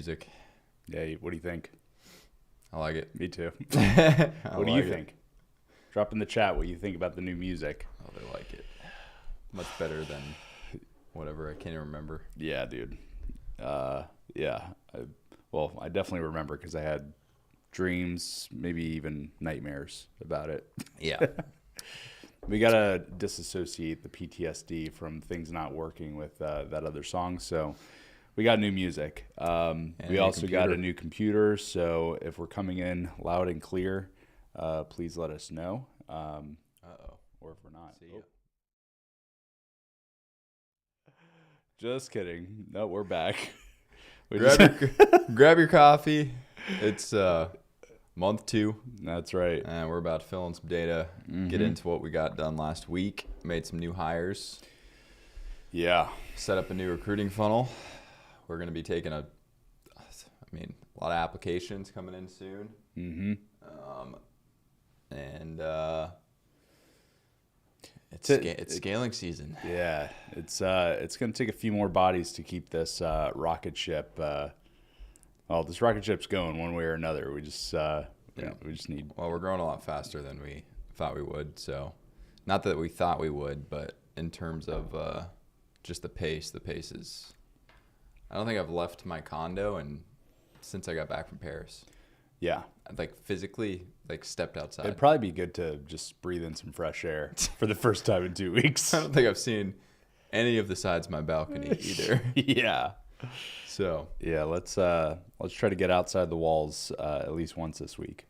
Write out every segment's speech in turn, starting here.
music. Yeah, what do you think? I like it. Me too. What What do you think? Drop in the chat what you think about the new music. Oh, they like it. Much better than whatever. I can't even remember. Yeah, dude. Yeah. I definitely remember because I had dreams, maybe even nightmares about it. Yeah. We got to disassociate the PTSD from things not working with that other song. So we got new music. We also got a new computer. So if we're coming in loud and clear, please let us know. Or if we're not. See ya. Just kidding. No, we're back. Grab your coffee. It's month 2. That's right. And we're about to fill in some data, get into what we got done last week, made some new hires. Yeah. Set up a new recruiting funnel. We're going to be taking a lot of applications coming in soon. Mm-hmm. It's scaling season. Yeah, it's going to take a few more bodies to keep this rocket ship. This rocket ship's going one way or another. We just we just need. Well, we're growing a lot faster than we thought we would. So, not that we thought we would, but in terms of just the pace is. I don't think I've left my condo since I got back from Paris. Yeah. Like physically, stepped outside. It'd probably be good to just breathe in some fresh air for the first time in 2 weeks. I don't think I've seen any of the sides of my balcony either. Yeah. So yeah, let's try to get outside the walls at least once this week.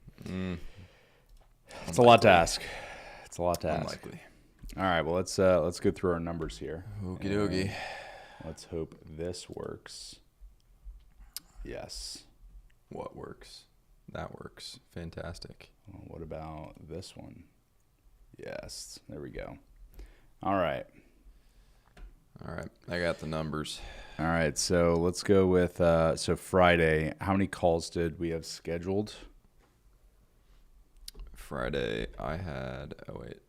It's a lot to ask. It's a lot to ask. Unlikely. All right. Well, let's go through our numbers here. Okie dokie. Let's hope this works. Yes. What works? That works. Fantastic. Well, what about this one? Yes. There we go. All right. I got the numbers. All right. So let's go with Friday. How many calls did we have scheduled? Friday, I had. Oh wait,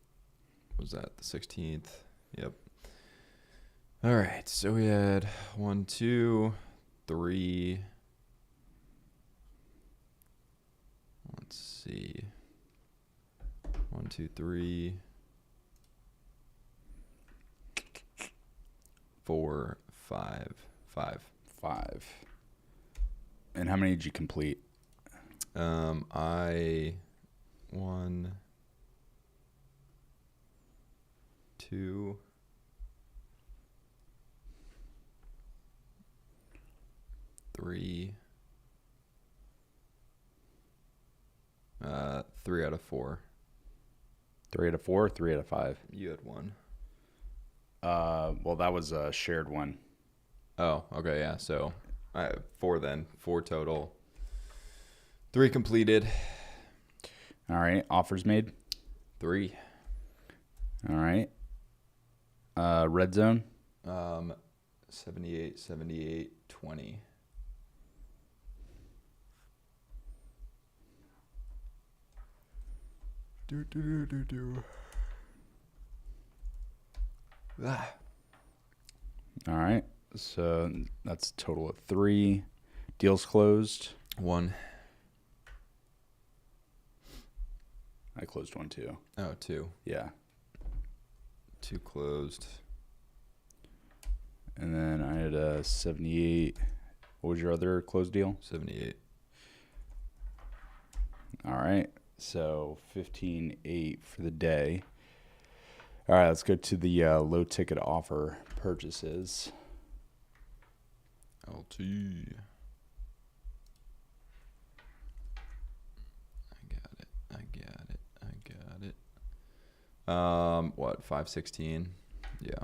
was that the 16th? Yep. All right. So we had 1, 2, 3. Let's see. 1, 2, 3, 4, 5. 5. And how many did you complete? I 1, 2, 3. 3 out of 4. 3 out of 4, 3 out of 5. You had 1. Well, that was a shared one. Oh, okay, yeah. So I have 4 then. 4 total. 3 completed. All right. Offers made? 3. All right. Red zone? 78, 20. All right. So that's a total of 3. Deals closed? 1. I closed 1 too. Oh, 2. Yeah. 2 closed. And then I had a 78. What was your other closed deal? 78. All right. So 15.8 for the day. All right. Let's go to the low ticket offer purchases. LT. I got it. What, 516? Yeah.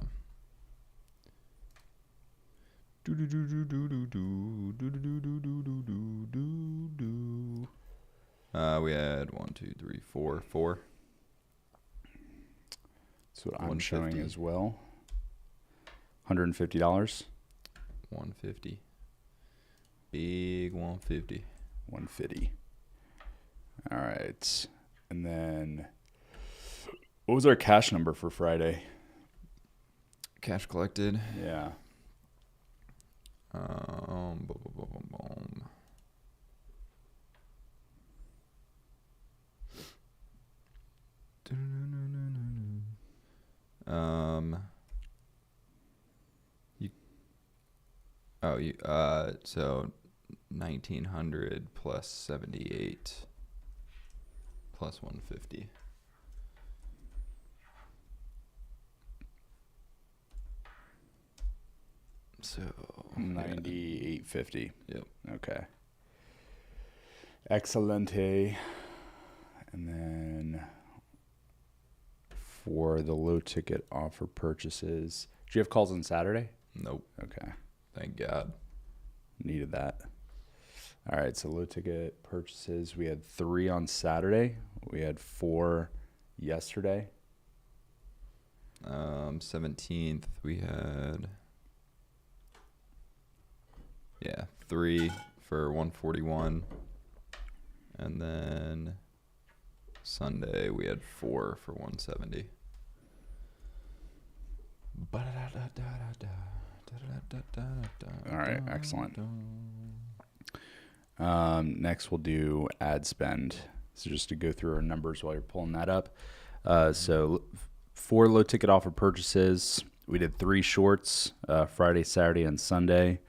We had 1, 2, 3, 4. That's what I'm showing 150. as well. $150. 150. Big 150. 150. All right. And then what was our cash number for Friday? Cash collected. Yeah. Boom. So 1900 plus 78 plus 150. So 98.50. Yep. Okay. Excelente. And then for the low ticket offer purchases, do you have calls on Saturday? Nope. Okay. Thank God. Needed that. All right. So low ticket purchases, we had 3 on Saturday. We had 4 yesterday. 17th we had 3 for 141, and then Sunday we had 4 for 170. All right, excellent. Next we'll do ad spend. So just to go through our numbers while you're pulling that up. So 4 low ticket offer purchases. We did 3 shorts, Friday, Saturday, and Sunday.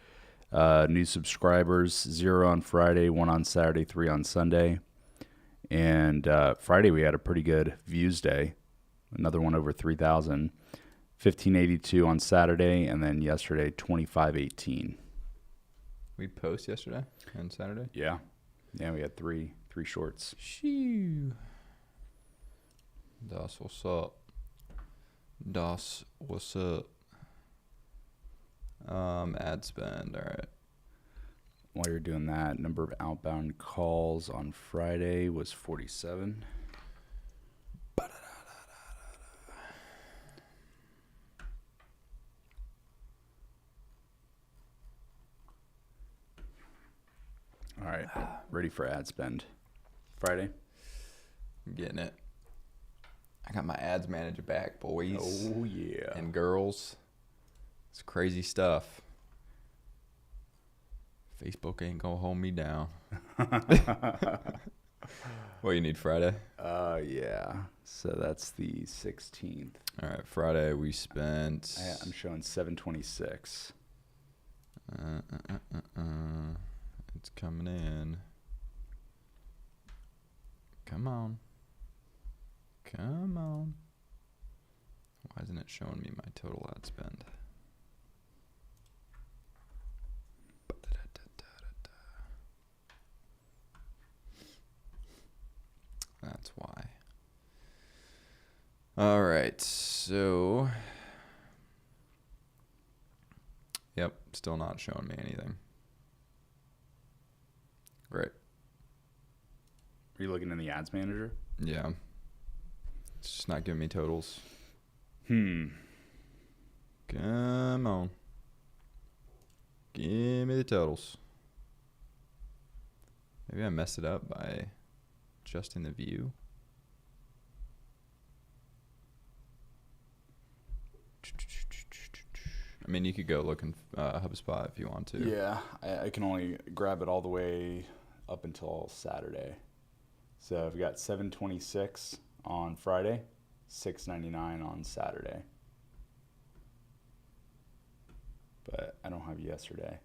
New subscribers, 0 on Friday, 1 on Saturday, 3 on Sunday. And Friday we had a pretty good views day. Another one over 3,000. 1582 on Saturday, and then yesterday 2518. We post yesterday and Saturday? Yeah. Yeah, we had three shorts. Shoo. Das what's up. Das what's up. Ad spend, all right. While you're doing that, number of outbound calls on Friday was 47. All right, ready for ad spend. Friday. I'm getting it. I got my ads manager back, boys. Oh, yeah. And girls. It's crazy stuff. Facebook ain't gonna hold me down. What, you need Friday? Yeah. So that's the 16th. All right, Friday we spent... I'm showing 726. It's coming in. Come on. Come on. Why isn't it showing me my total ad spend? That's why. All right, so... Yep, still not showing me anything. Great. Are you looking in the ads manager? Yeah. It's just not giving me totals. Come on. Give me the totals. Maybe I messed it up by adjusting the view. I mean, you could go look in HubSpot if you want to. Yeah, I can only grab it all the way up until Saturday. So I've got 726 on Friday, 699 on Saturday. But I don't have yesterday.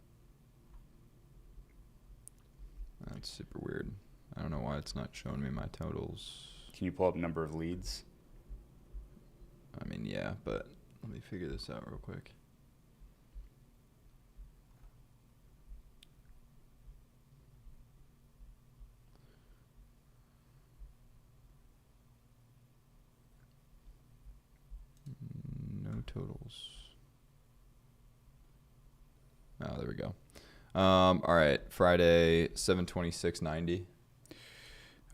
That's super weird. I don't know why it's not showing me my totals. Can you pull up number of leads? I mean, yeah, but let me figure this out real quick. No totals. Oh, there we go. All right, Friday, 726.90.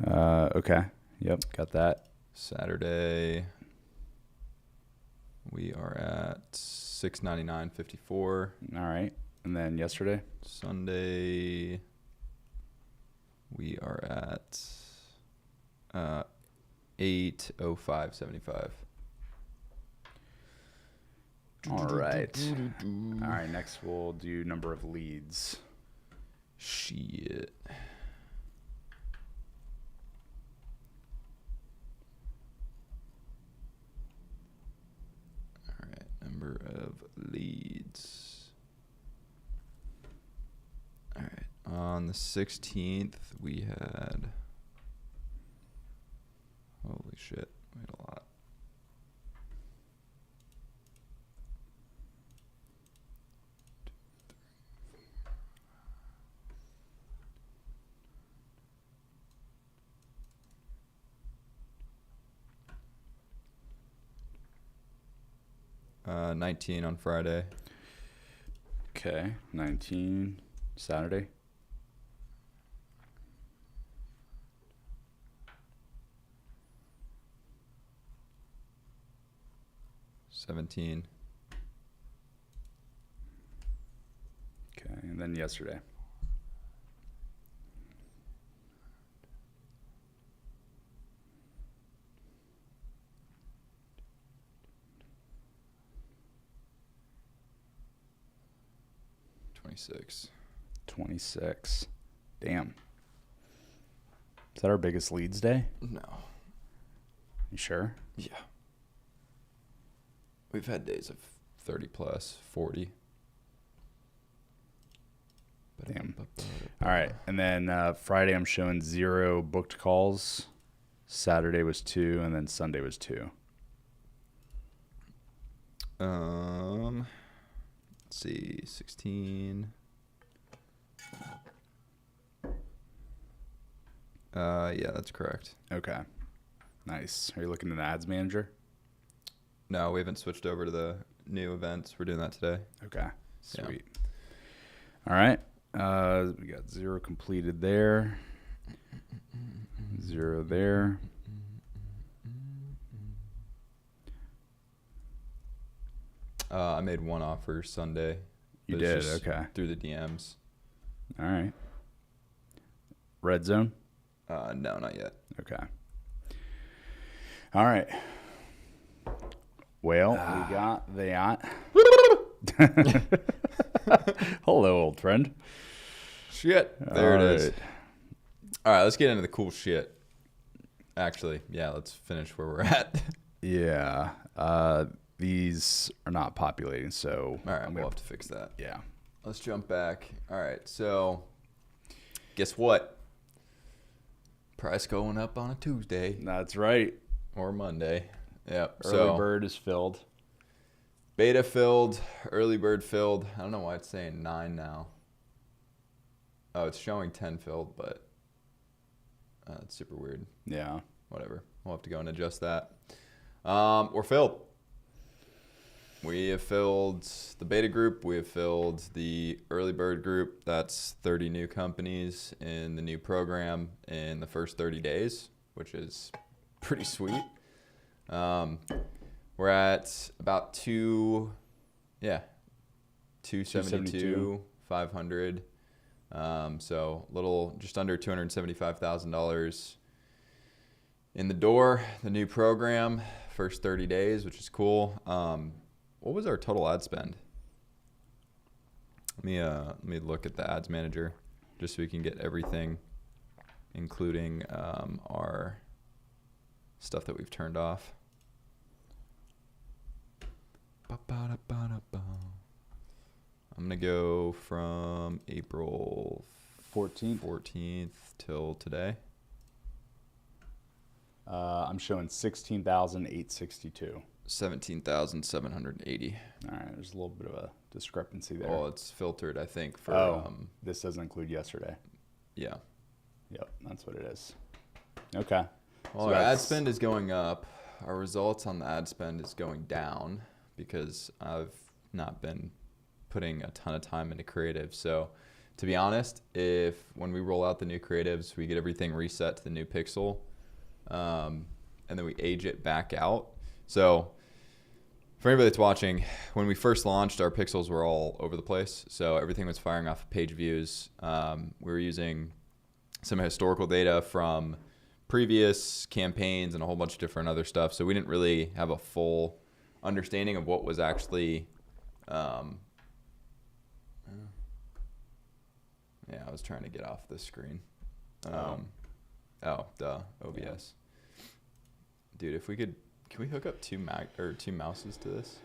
Okay. Yep, got that. Saturday, we are at 699.54. All right. And then yesterday? Sunday, we are at 805.75. All right. All right, next we'll do number of leads. Shit. leads. All right. On the 16th, we had. Holy shit. We had a lot. Uh, 19 on Friday. Okay, 19 Saturday. $17. Okay, and then yesterday. $26. 26. Damn. Is that our biggest leads day? No. You sure? Yeah. We've had days of 30 plus, 40. Damn. All right. And then Friday, I'm showing 0 booked calls. Saturday was 2, and then Sunday was 2. Let's see, 16. Yeah, that's correct. Okay. Nice. Are you looking at the ads manager? No, we haven't switched over to the new events. We're doing that today. Okay. Sweet. Yeah. All right. We got 0 completed there. 0 there. I made one offer Sunday. You but it's did? just Okay. Through the DMs. All right. Red zone? No, not yet. Okay. All right. Well, we got that. Hello, old friend. Shit. There All it is. right. All right, let's get into the cool shit. Actually, yeah, let's finish where we're at. Yeah. These are not populating, so All right, we'll have to fix that. Yeah. Let's jump back. All right, so guess what? Price going up on a Tuesday That's right. or Monday. Yep. Early bird is filled. Beta filled, early bird filled. I don't know why it's saying 9 now. Oh, it's showing 10 filled, but it's super weird. Yeah. Whatever. We'll have to go and adjust that. We're filled. We have filled the beta group. We have filled the early bird group. That's 30 new companies in the new program in the first 30 days, which is pretty sweet. We're at about 272, 500. So just under $275,000 in the door, the new program, first 30 days, which is cool. What was our total ad spend? Let me look at the ads manager just so we can get everything, including our stuff that we've turned off. I'm going to go from April 14th till today. I'm showing 16,862. 17,780. All right, there's a little bit of a discrepancy there. Well, it's filtered, I think, for this doesn't include yesterday. Yeah. Yep, that's what it is. Okay. Well, our ad spend is going up. Our results on the ad spend is going down because I've not been putting a ton of time into creative. So, to be honest, when we roll out the new creatives, we get everything reset to the new pixel, and then we age it back out. So, for anybody that's watching, when we first launched, our pixels were all over the place. So everything was firing off of page views. We were using some historical data from previous campaigns and a whole bunch of different other stuff. So we didn't really have a full understanding of what was actually. Yeah, I was trying to get off this screen. OBS. Dude, if we could. Can we hook up two mouses to this?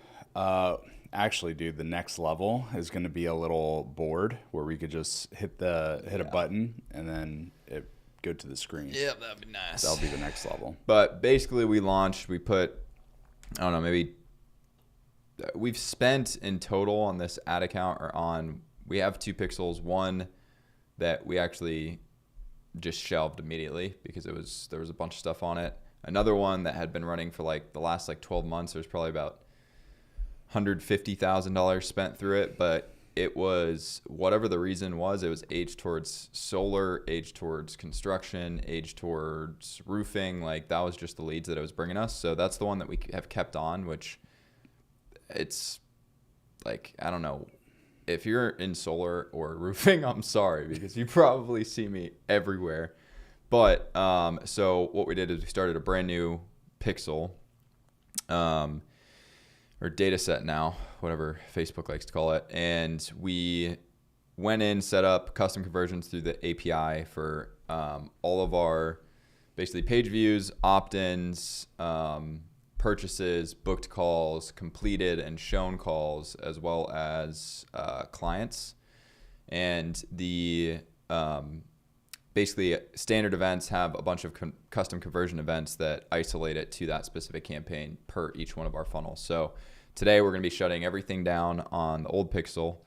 Actually, dude, the next level is going to be a little board where we could just hit a button and then it go to the screen. Yeah, that'd be nice. That'll be the next level. But basically, we put, I don't know, maybe we've spent in total on this ad account we have 2 pixels. One that we actually just shelved immediately because there was a bunch of stuff on it. Another one that had been running for like the last like 12 months. There's probably about $150,000 spent through it, but it was, whatever the reason was, it was aged towards solar, aged towards construction, aged towards roofing. Like that was just the leads that it was bringing us. So that's the one that we have kept on, which it's like, I don't know if you're in solar or roofing, I'm sorry, because you probably see me everywhere. But so what we did is we started a brand new pixel, or data set now, whatever Facebook likes to call it. And we went in, set up custom conversions through the API for all of our basically page views, opt-ins, purchases, booked calls, completed and shown calls, as well as clients. And the basically standard events have a bunch of custom conversion events that isolate it to that specific campaign per each one of our funnels. So today we're going to be shutting everything down on the old pixel,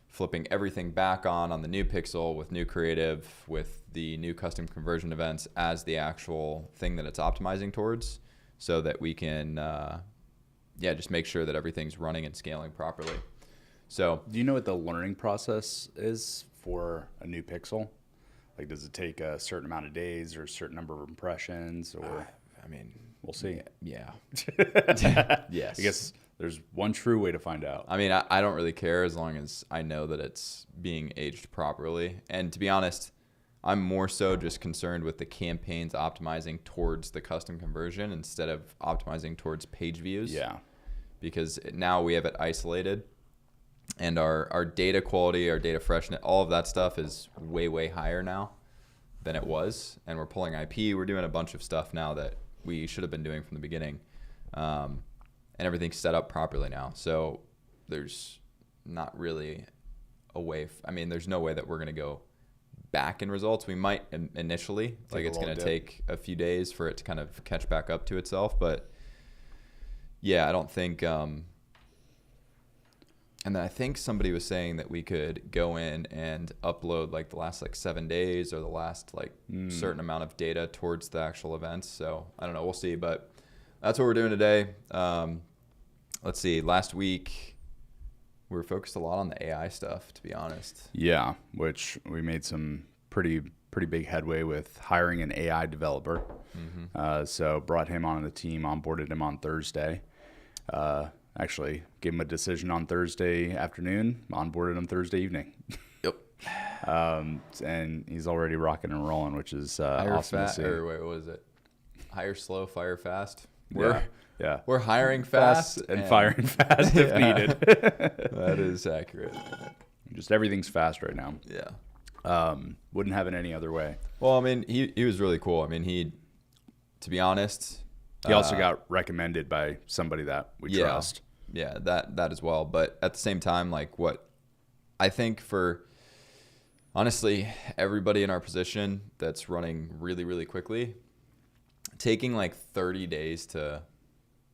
flipping everything back on the new pixel with new creative, with the new custom conversion events as the actual thing that it's optimizing towards, so that we can just make sure that everything's running and scaling properly. So do you know what the learning process is for a new pixel? Like, does it take a certain amount of days or a certain number of impressions, or I mean, we'll see. Yeah. Yes. I guess there's one true way to find out. I mean, I don't really care as long as I know that it's being aged properly. And to be honest, I'm more so just concerned with the campaigns optimizing towards the custom conversion instead of optimizing towards page views. Yeah. Because now we have it isolated, and our data quality, our data freshness, all of that stuff is way, way higher now than it was. And we're pulling IP. We're doing a bunch of stuff now that we should have been doing from the beginning. And everything's set up properly now. So there's not really a way. There's no way that we're going to go back in results. We might initially, like it's going to take a few days for it to kind of catch back up to itself. But yeah, I don't think... And then I think somebody was saying that we could go in and upload like the last like 7 days or the last like certain amount of data towards the actual events. So I don't know. We'll see. But that's what we're doing today. Let's see. Last week, we were focused a lot on the AI stuff, to be honest. Yeah, which we made some pretty big headway with hiring an AI developer. Mm-hmm. So brought him on the team, onboarded him on Thursday. Actually, gave him a decision on Thursday afternoon, onboarded him Thursday evening. Yep. And he's already rocking and rolling, which is awesome to see. Or wait, what was it? Hire slow, fire fast. We're hiring fast and firing fast if needed. That is accurate. Just everything's fast right now. Yeah. Wouldn't have it any other way. Well, I mean, he was really cool. I mean, to be honest... He also got recommended by somebody that we trust. Yeah, that as well. But at the same time, like what I think for honestly everybody in our position that's running really, really quickly, taking like 30 days to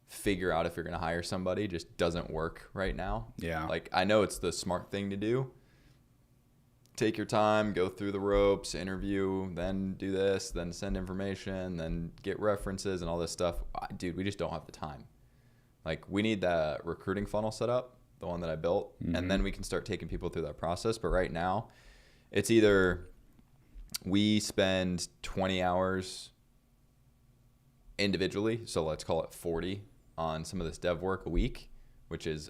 figure out if you're going to hire somebody just doesn't work right now. Yeah. Like I know it's the smart thing to do. Take your time, go through the ropes, interview, then do this, then send information, then get references and all this stuff. Dude, we just don't have the time. Like we need that recruiting funnel set up, the one that I built, and then we can start taking people through that process. But right now, it's either we spend 20 hours individually, so let's call it 40 on some of this dev work a week, which is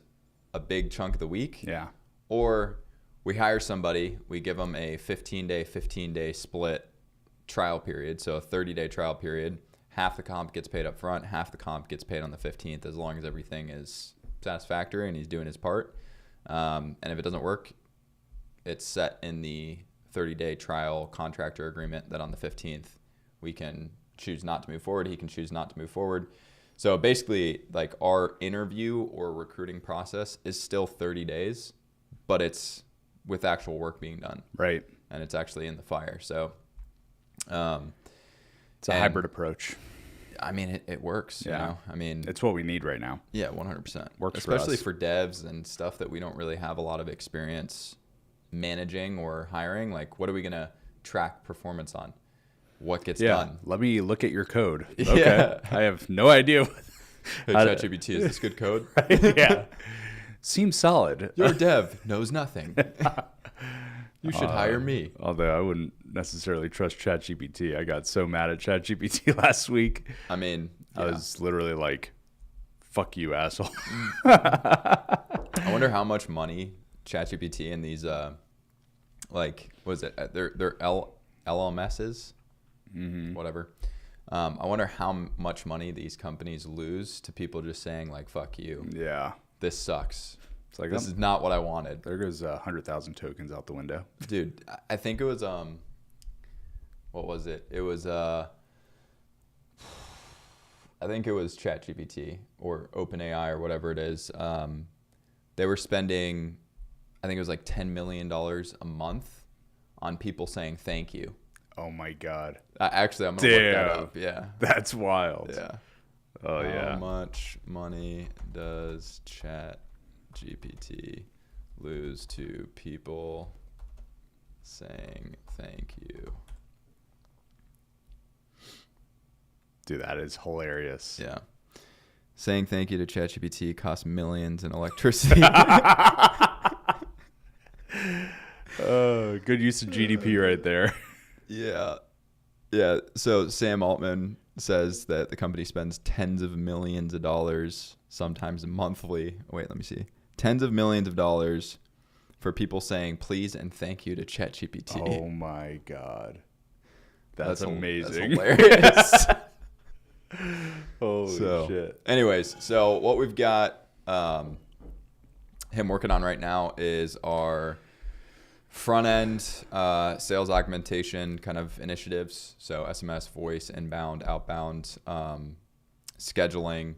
a big chunk of the week. Yeah. Or we hire somebody, we give them a 15-day split trial period, so a 30-day trial period. Half the comp gets paid up front, half the comp gets paid on the 15th, as long as everything is satisfactory and he's doing his part. And if it doesn't work, it's set in the 30-day trial contractor agreement that on the 15th we can choose not to move forward. He can choose not to move forward. So basically, like our interview or recruiting process is still 30 days, but it's with actual work being done. Right. And it's actually in the fire. So it's a hybrid approach. I mean, it works. Yeah. You know? I mean, it's what we need right now. Yeah, 100%. Works especially for us. for devs and stuff that we don't really have a lot of experience managing or hiring. Like, what are we going to track performance on? What gets done? Let me look at your code. Okay. Yeah. I have no idea. Hey, ChatGPT, is this good code? Yeah. Seems solid. Your dev knows nothing. You should hire me. Although I wouldn't necessarily trust ChatGPT. I got so mad at ChatGPT last week. I mean, yeah. I was literally like, fuck you, asshole. I wonder how much money ChatGPT and these, like, what is it? They're LMSs, whatever. I wonder how much money these companies lose to people just saying, like, fuck you. Yeah. This sucks. It's like, this is not what I wanted. There goes 100,000 tokens out the window. Dude, I think it was, what was it? It was, I think it was ChatGPT or OpenAI or whatever it is. They were spending, I think it was like $10 million a month on people saying thank you. Oh my God. Actually, I'm going to look that up. Yeah. That's wild. Yeah. Oh, yeah. How much money does ChatGPT lose to people saying thank you? Dude, that is hilarious. Yeah. Saying thank you to ChatGPT costs millions in electricity. Good use of GDP right there. Yeah. Yeah. So Sam Altman says that the company spends tens of millions of dollars, sometimes monthly. Wait, let me see. Tens of millions of dollars for people saying please and thank you to ChatGPT. Oh my God. That's amazing. That's hilarious. Holy shit. Anyways, so what we've got him working on right now is our front end sales augmentation kind of initiatives. So SMS, voice, inbound, outbound, scheduling,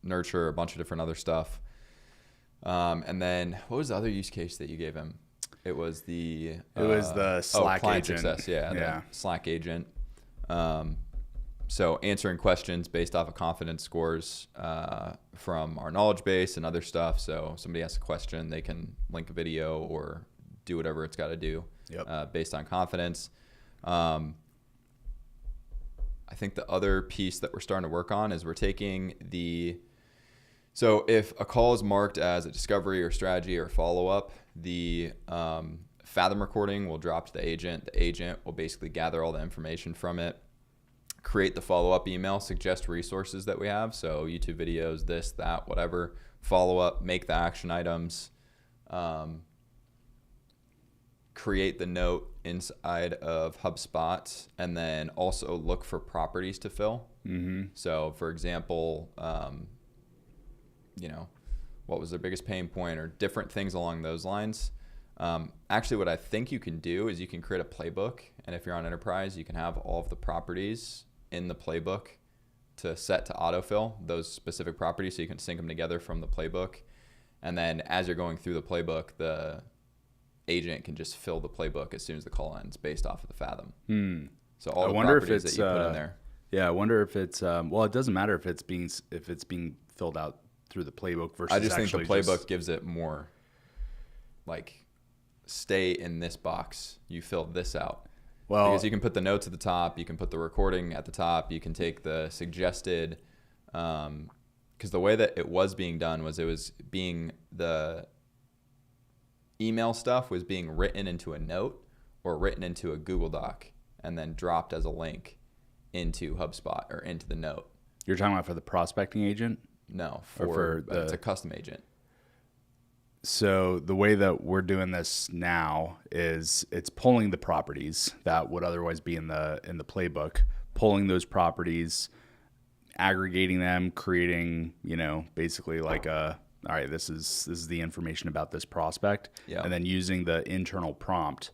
nurture, a bunch of different other stuff. And then what was the other use case that you gave him? It was the Slack client agent. Success. Yeah. The Slack agent. So answering questions based off of confidence scores from our knowledge base and other stuff. So somebody asks a question, they can link a video or do whatever it's got to do based on confidence. I think the other piece that we're starting to work on is we're taking so if a call is marked as a discovery or strategy or follow-up, the Fathom recording will drop to the agent. The agent will basically gather all the information from it, create the follow-up email, suggest resources that we have. So YouTube videos, this, that, whatever, follow up, make the action items, create the note inside of HubSpot, and then also look for properties to fill. Mm-hmm. So for example, what was their biggest pain point or different things along those lines. Actually, what I think you can do is you can create a playbook. And if you're on Enterprise, you can have all of the properties in the playbook to set to autofill those specific properties, so you can sync them together from the playbook. And then as you're going through the playbook, the agent can just fill the playbook as soon as the call ends based off of the Fathom. So all the properties that you put in there. Yeah, I wonder if it's well, it doesn't matter if it's being filled out through the playbook versus. I just think the playbook gives it more like, stay in this box, you filled this out. Well, because you can put the notes at the top, you can put the recording at the top, you can take the suggested, because the way that it was being done was the email stuff was being written into a note or written into a Google Doc and then dropped as a link into HubSpot or into the note. You're talking about for the prospecting agent? No, it's a custom agent. So the way that we're doing this now is it's pulling the properties that would otherwise be in the playbook, pulling those properties, aggregating them, creating, basically like all right, this is the information about this prospect, and then using the internal prompt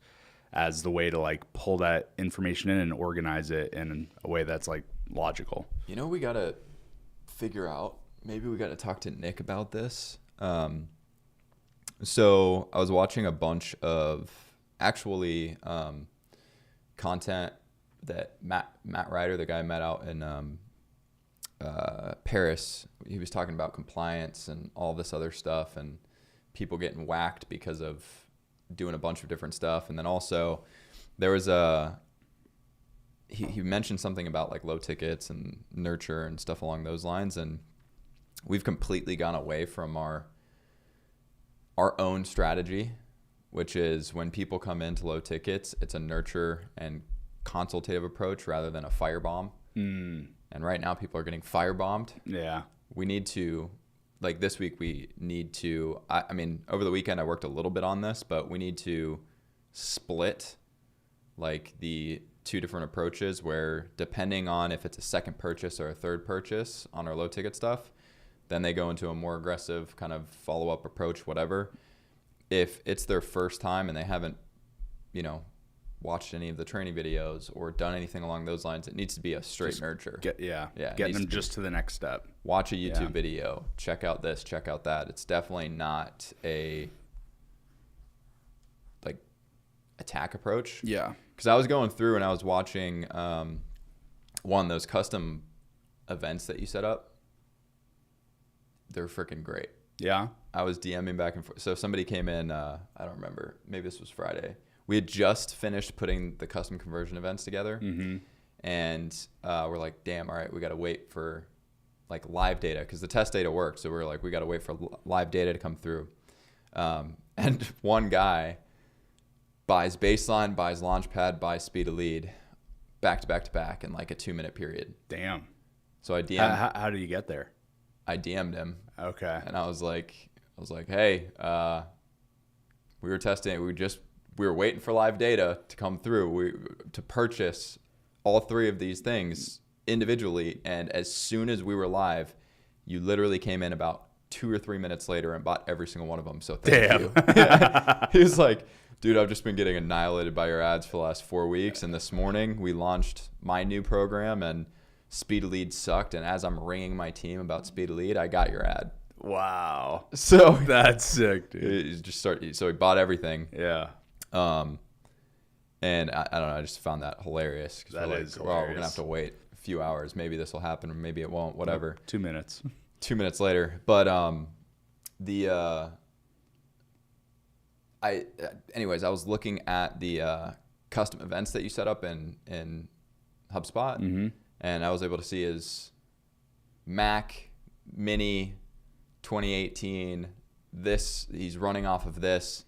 as the way to like pull that information in and organize it in a way that's like logical. We gotta figure out. Maybe we got to talk to Nick about this. So I was watching a bunch of actually content that Matt Ryder, the guy I met out in Paris, he was talking about compliance and all this other stuff and people getting whacked because of doing a bunch of different stuff. And then also there was he mentioned something about like low tickets and nurture and stuff along those lines. And we've completely gone away from our own strategy, which is when people come into low tickets, it's a nurture and consultative approach rather than a firebomb. And right now people are getting firebombed. Yeah. We need to, like this week, we need to, I mean, over the weekend I worked a little bit on this, but we need to split like the two different approaches where depending on if it's a second purchase or a third purchase on our low ticket stuff, then they go into a more aggressive kind of follow-up approach, whatever. If it's their first time and they haven't, watched any of the training videos or done anything along those lines, it needs to be a straight nurture. Getting them just to the next step. Watch a YouTube video, check out this, check out that. It's definitely not a like attack approach. Yeah. Because I was going through and I was watching one, those custom events that you set up. They're freaking great. Yeah. I was DMing back and forth. So somebody came in, I don't remember, maybe this was Friday. We had just finished putting the custom conversion events together. Mm-hmm. And we're like, damn, all right, we got to wait for like live data because the test data worked. So we're like, we got to wait for live data to come through. And one guy buys baseline, buys launchpad, buys speed of lead back to back to back in like a 2-minute period. Damn. So I DM'd. How did you get there? I DM'd him. Okay. And I was like, hey, we were testing. We were waiting for live data to come through. To purchase all three of these things individually. And as soon as we were live, you literally came in about 2 or 3 minutes later and bought every single one of them. So thank you. Yeah. He was like, dude, I've just been getting annihilated by your ads for the last 4 weeks. And this morning we launched my new program and Speed of Lead sucked. And as I'm ringing my team about Speed of Lead, I got your ad. Wow. So that's sick, dude. So he bought everything. Yeah. And I don't know, I just found that hilarious. That we're is like, well, we're going to have to wait a few hours. Maybe this will happen or maybe it won't, whatever. 2 minutes. 2 minutes later. But, anyways, I was looking at the, custom events that you set up in HubSpot. Mm-hmm. And I was able to see his Mac Mini 2018, he's running off of this.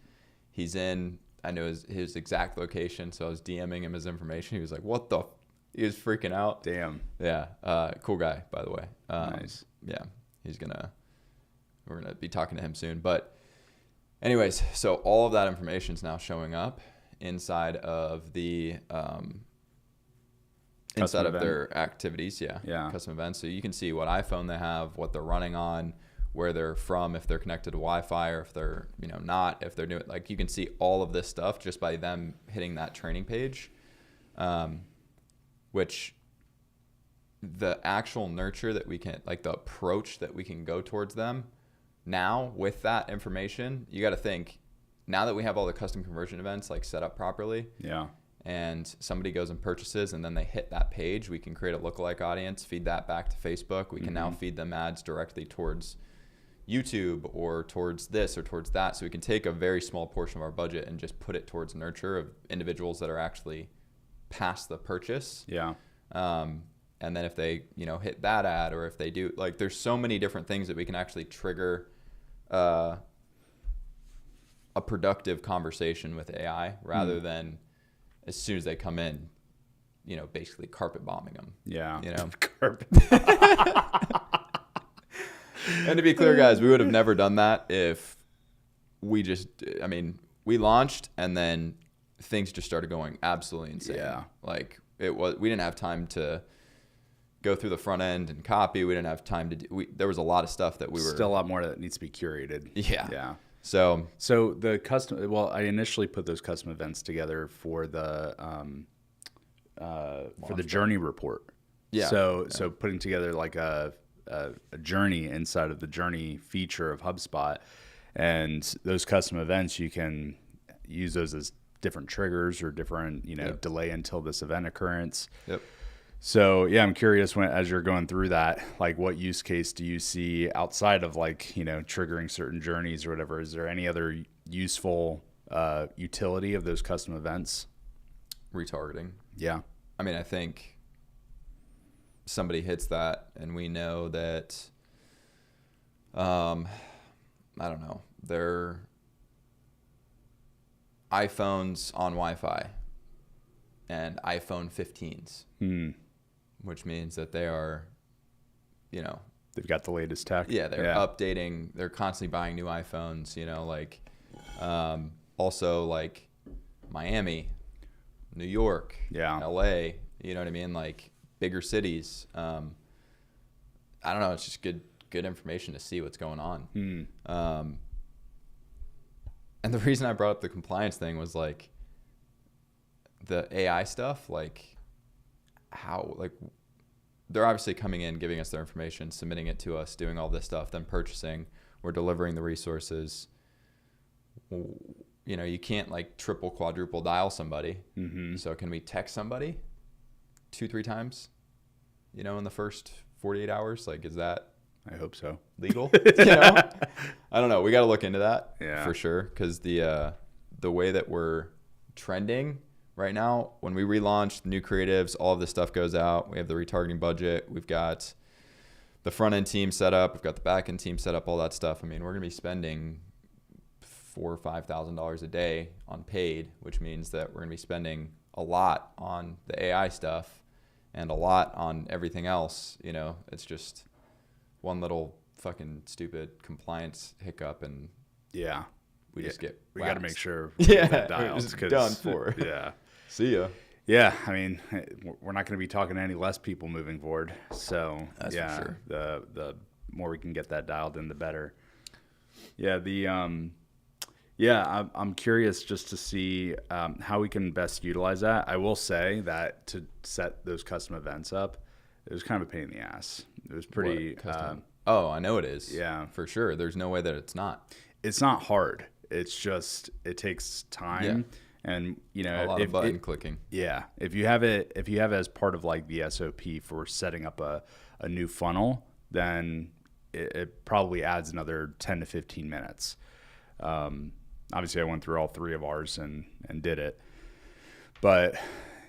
He's in, I know his exact location, so I was DMing him his information. He was like, what the? He was freaking out. Damn. Yeah. Cool guy, by the way. Nice. Yeah. We're going to be talking to him soon. But anyways, so all of that information is now showing up inside of the, inside of their activities. Yeah. Custom events. So you can see what iPhone they have, what they're running on, where they're from, if they're connected to Wi-Fi or if they're, not, if they're doing, like you can see all of this stuff just by them hitting that training page, which the actual nurture that we can, like the approach that we can go towards them now with that information, you got to think now that we have all the custom conversion events like set up properly. Yeah. And somebody goes and purchases and then they hit that page, we can create a lookalike audience, feed that back to Facebook. We can now feed them ads directly towards YouTube or towards this or towards that. So we can take a very small portion of our budget and just put it towards nurture of individuals that are actually past the purchase. Yeah. And then if they, hit that ad or if they do, like there's so many different things that we can actually trigger a productive conversation with AI rather than as soon as they come in, basically carpet bombing them. Yeah. Carpet. And to be clear, guys, we would have never done that if we launched and then things just started going absolutely insane. Yeah. Like we didn't have time to go through the front end and copy. We didn't have time to there was a lot of stuff that we were still a lot more that needs to be curated. Yeah. Yeah. So the custom, I initially put those custom events together for the journey report. Yeah. So putting together like a a journey inside of the journey feature of HubSpot, and those custom events, you can use those as different triggers or different, delay until this event occurrence. Yep. So yeah, I'm curious as you're going through that, like what use case do you see outside of like, triggering certain journeys or whatever? Is there any other useful utility of those custom events? Retargeting. Yeah. I mean, I think somebody hits that and we know that, I don't know, their iPhones on Wi-Fi and iPhone 15s, which means that they are, they've got the latest tech. Yeah, they're updating. They're constantly buying new iPhones, also like Miami, New York, LA, you know what I mean? Like bigger cities. I don't know. It's just good information to see what's going on. And the reason I brought up the compliance thing was like the AI stuff, like how, like they're obviously coming in, giving us their information, submitting it to us, doing all this stuff, then purchasing, we're delivering the resources. You can't like triple, quadruple dial somebody. So can we text somebody 2-3 times, in the first 48 hours? Like, is that, I hope so, legal? I don't know. We got to look into that for sure. Cause the way that we're trending right now, when we relaunch new creatives, all of this stuff goes out. We have the retargeting budget. We've got the front end team set up. We've got the back end team set up, all that stuff. I mean, we're going to be spending $4,000 or $5,000 a day on paid, which means that we're going to be spending a lot on the AI stuff and a lot on everything else. It's just one little fucking stupid compliance hiccup, and we just get we got to make sure that dialed, done for. See ya. Yeah, I mean, we're not going to be talking to any less people moving forward. So that's for sure. The more we can get that dialed in, the better. I'm curious just to see how we can best utilize that. I will say that to set those custom events up, it was kind of a pain in the ass. It was pretty. I know it is. Yeah, for sure. There's no way that it's not. It's not hard. It's just it takes time, and a lot of button clicking. Yeah, if you have it as part of like the SOP for setting up a new funnel, then it probably adds another 10 to 15 minutes. Obviously, I went through all 3 of ours and did it. But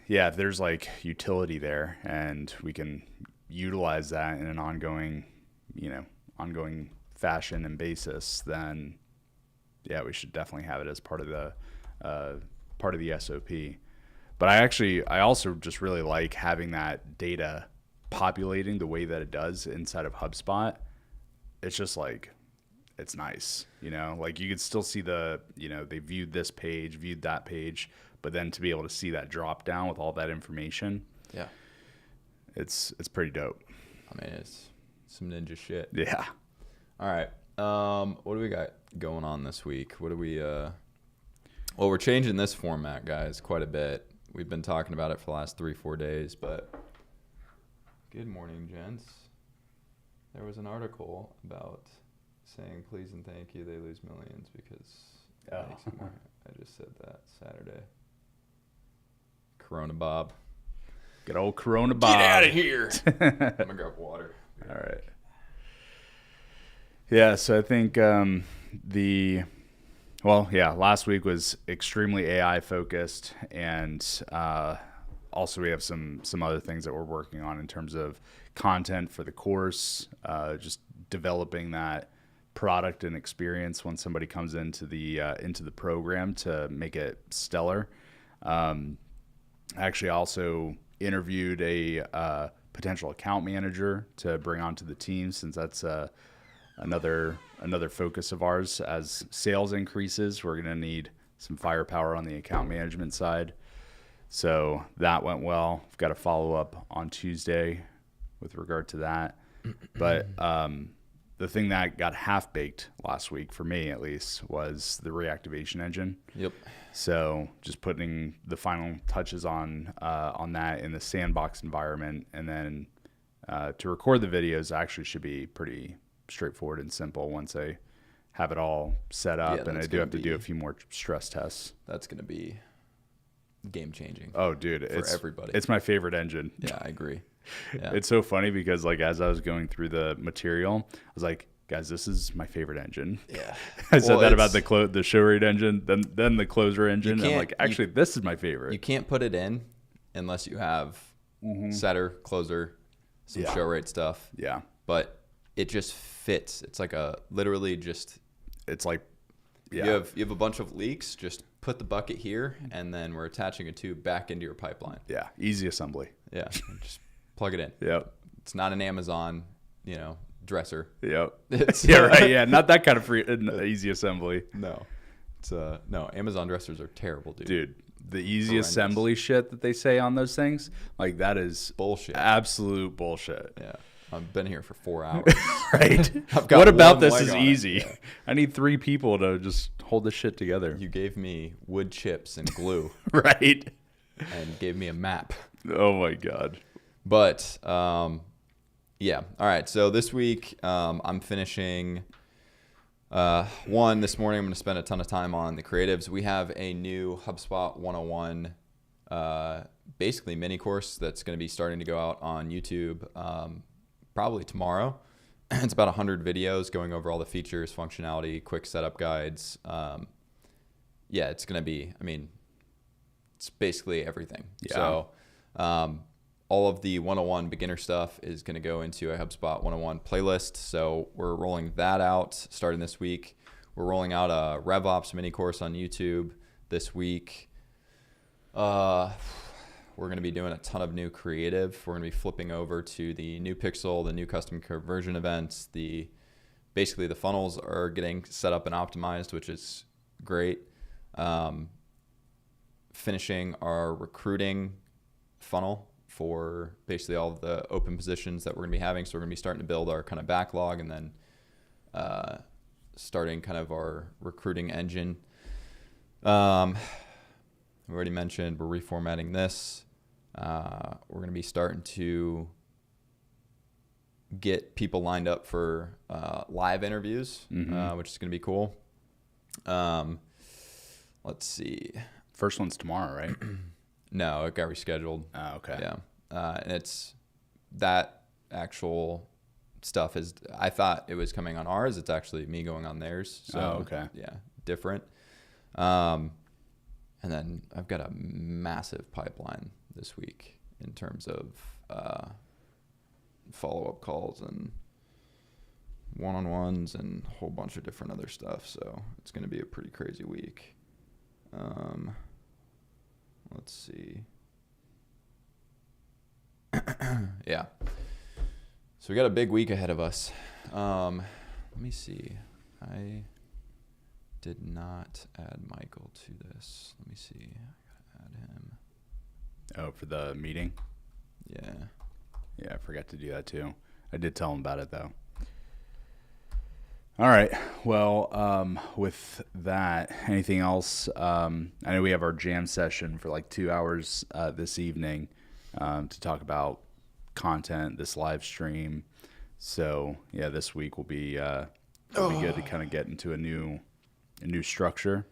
yeah, if there's like utility there and we can utilize that in an ongoing fashion and basis, then yeah, we should definitely have it as part of the SOP. But I also just really like having that data populating the way that it does inside of HubSpot. It's just like, it's nice, like you could still see they viewed this page, viewed that page, but then to be able to see that drop down with all that information. Yeah. It's pretty dope. I mean, it's some ninja shit. Yeah. All right. What do we got going on this week? What do we, well, we're changing this format, guys, quite a bit. We've been talking about it for the last 3-4 days, but good morning, gents. There was an article about saying please and thank you, they lose millions because it makes it more. I just said that Saturday. Corona Bob. Good old Corona Bob. Get out of here. I'm gonna grab water. All right. Yeah, so I think last week was extremely AI focused, and also we have some other things that we're working on in terms of content for the course, just developing that product and experience when somebody comes into the program to make it stellar. Actually also interviewed a potential account manager to bring onto the team, since that's another focus of ours. As sales increases, we're going to need some firepower on the account management side. So that went well. I've got a follow up on Tuesday with regard to that. But the thing that got half baked last week, for me at least, was the reactivation engine. Yep. So just putting the final touches on that in the sandbox environment, and then to record the videos actually should be pretty straightforward and simple once I have it all set up, and I do have to do a few more stress tests. That's going to be game changing. Oh, dude, for everybody. It's my favorite engine. Yeah, I agree. Yeah. It's so funny because like as I was going through the material, I was like, guys, this is my favorite engine. Yeah. I said that about the show rate engine, then the closer engine. And I'm like, actually, this is my favorite. You can't put it in unless you have setter, closer, some show rate stuff. Yeah. But it just fits. It's like it's like, yeah. You have a bunch of leaks. Just put the bucket here, and then we're attaching a tube back into your pipeline. Yeah. Easy assembly. Yeah. Just plug it in. Yep. It's not an Amazon, dresser. Yep. Yeah, right. Yeah. Not that kind of easy assembly. No. It's no, Amazon dressers are terrible, dude. Dude, the easy assembly shit that they say on those things, like that is bullshit. Absolute bullshit. Yeah. I've been here for 4 hours. Right. What about this is easy? Yeah. I need 3 people to just hold this shit together. You gave me wood chips and glue. Right. And gave me a map. Oh my God. But yeah. All right. So this week I'm finishing this morning I'm going to spend a ton of time on the creatives. We have a new HubSpot 101 basically mini course that's going to be starting to go out on YouTube probably tomorrow. It's about 100 videos going over all the features, functionality, quick setup guides. Yeah, it's going to be, it's basically everything. Yeah. So all of the 101 beginner stuff is going to go into a HubSpot 101 playlist. So we're rolling that out starting this week. We're rolling out a RevOps mini course on YouTube this week. We're going to be doing a ton of new creative. We're going to be flipping over to the new pixel, the new custom conversion events. Basically the funnels are getting set up and optimized, which is great. Finishing our recruiting funnel for basically all of the open positions that we're going to be having. So we're going to be starting to build our kind of backlog and then starting kind of our recruiting engine. We already mentioned we're reformatting this. We're going to be starting to get people lined up for live interviews, which is going to be cool. Let's see. First one's tomorrow, right? No, it got rescheduled. Oh, okay. Yeah. And it's that actual stuff is, I thought it was coming on ours. It's actually me going on theirs. So, okay. Yeah, different. And then I've got a massive pipeline this week in terms of follow-up calls and one-on-ones and a whole bunch of different other stuff. So it's going to be a pretty crazy week. Let's see. Yeah. So we got a big week ahead of us. Let me see. I did not add Michael to this. Let me see. I gotta add him. Oh, for the meeting? Yeah. Yeah, I forgot to do that too. I did tell him about it though. All right. Well, with that, anything else? I know we have our jam session for like 2 hours this evening to talk about content, this live stream. So yeah, this week will be good to kind of get into a new structure.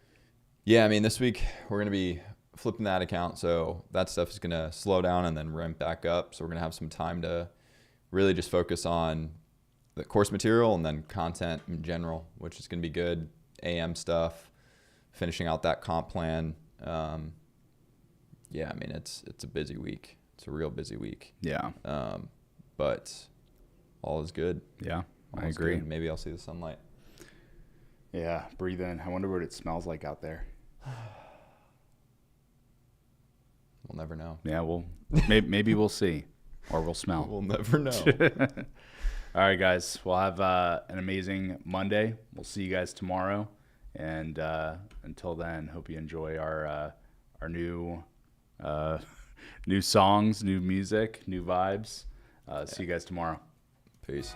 Yeah, this week we're gonna be flipping that account, so that stuff is gonna slow down and then ramp back up. So we're gonna have some time to really just focus on the course material and then content in general, which is gonna be good. AM stuff, finishing out that comp plan. Yeah, it's a busy week. It's a real busy week. Yeah. But all is good. Yeah, all I agree. Good. Maybe I'll see the sunlight. Yeah, breathe in. I wonder what it smells like out there. We'll never know. Yeah, maybe we'll see, or we'll smell. We'll never know. All right, guys. We'll have an amazing Monday. We'll see you guys tomorrow. And until then, hope you enjoy our new songs, new music, new vibes. See you guys tomorrow. Peace.